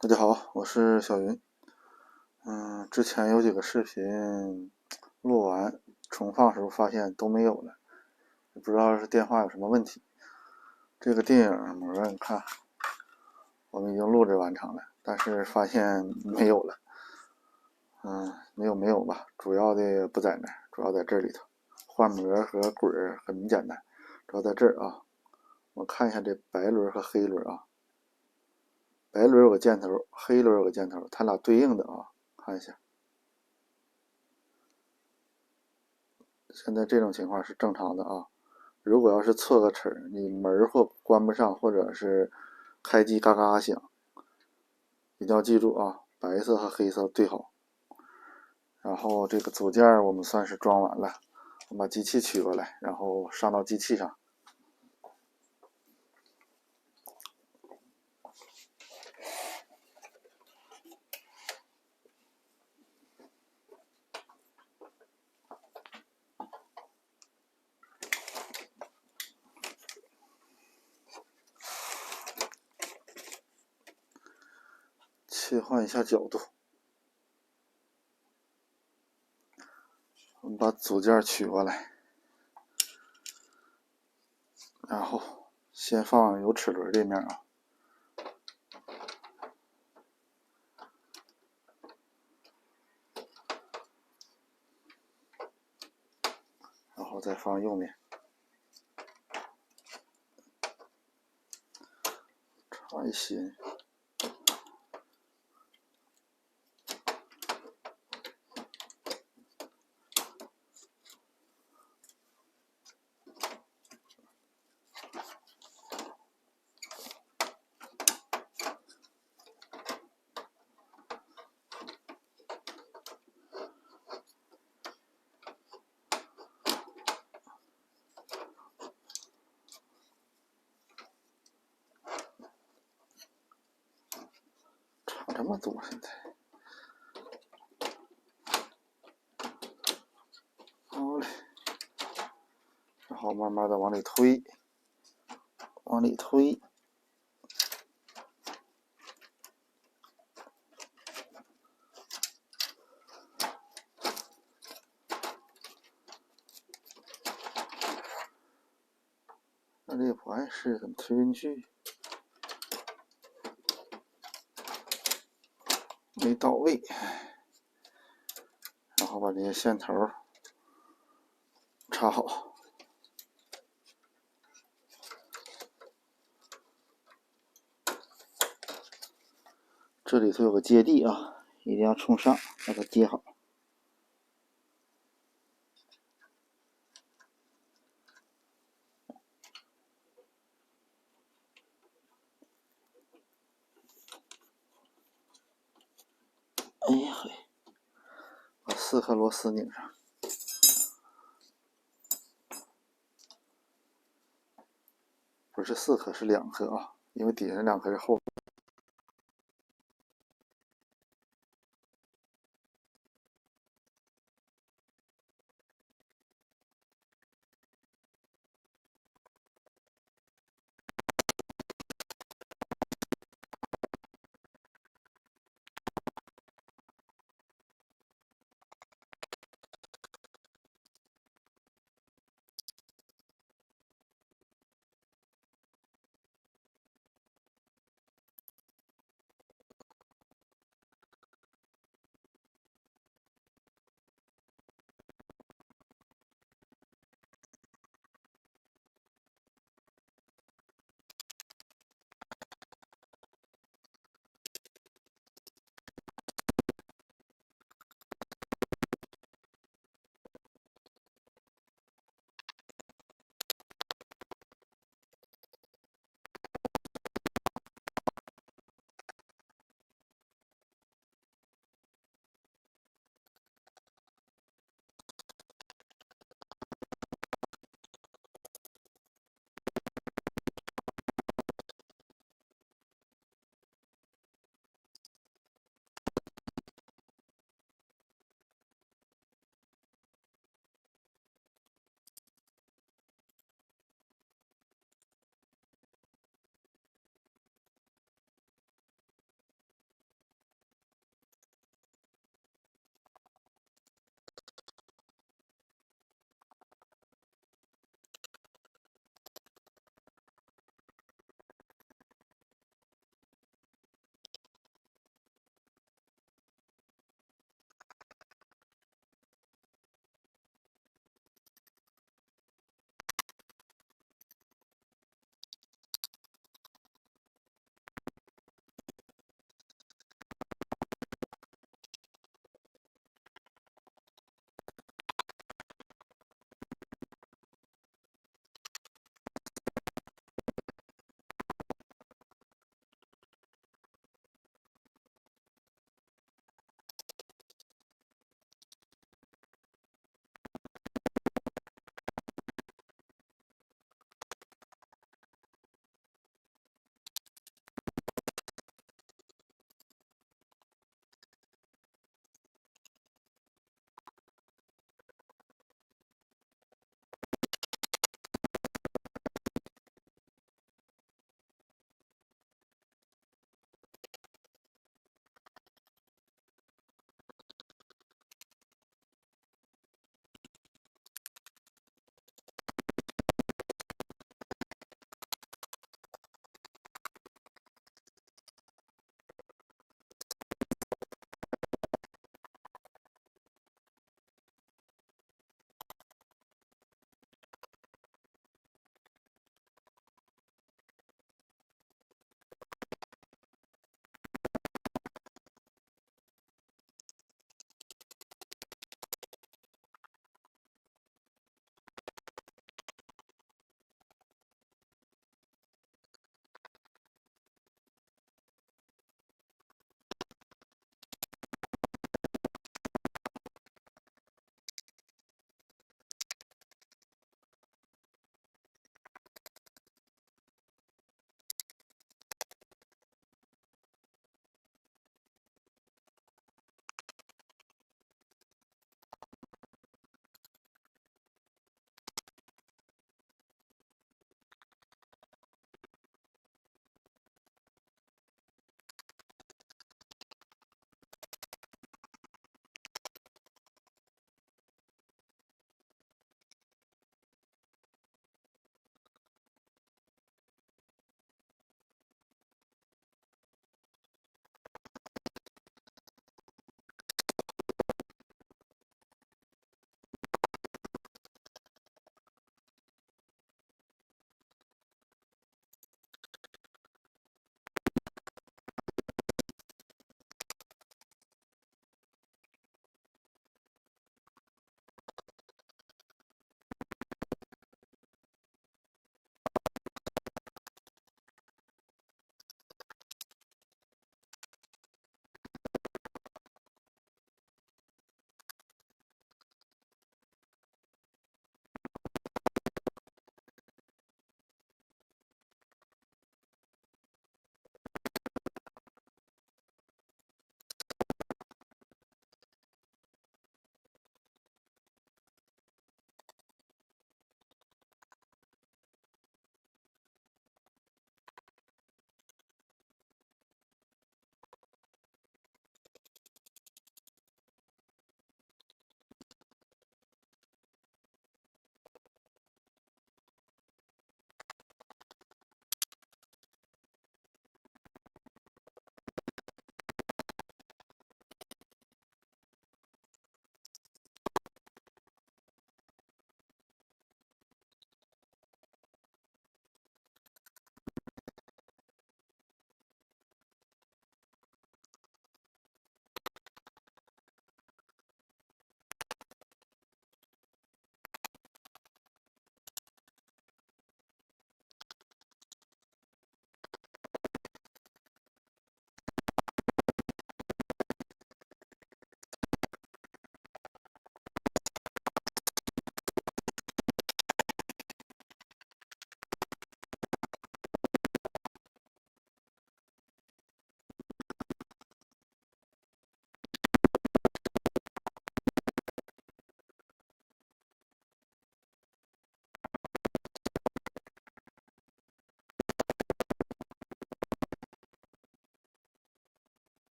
大家好，我是小云。之前有几个视频录完重放时候发现都没有了，也不知道是电话有什么问题。这个电影膜你看，我们已经录制完成了，但是发现没有了。没有吧，主要的不在那儿，主要在这里头。换膜和轨很简单，主要在这儿啊。我看一下这白轮和黑轮啊，白轮有个箭头，黑轮有个箭头，它俩对应的啊，看一下。现在这种情况是正常的啊。如果要是错个齿，你门或关不上，或者是开机嘎嘎响，一定要记住啊，白色和黑色对好。然后这个组件我们算是装完了，我把机器取过来，然后上到机器上。切换一下角度，我们把组件取过来，然后先放有齿轮这面啊，然后再放右面，插一些。差这么多，现在。好嘞，然后慢慢的往里推，往里推。那这个不碍事，怎么推进去？没到位。然后把这些线头插好。这里头有个接地啊，一定要冲上，把它接好。哎呀嘿，把4颗螺丝拧上。不是4颗，是2颗啊，因为底下2颗是后。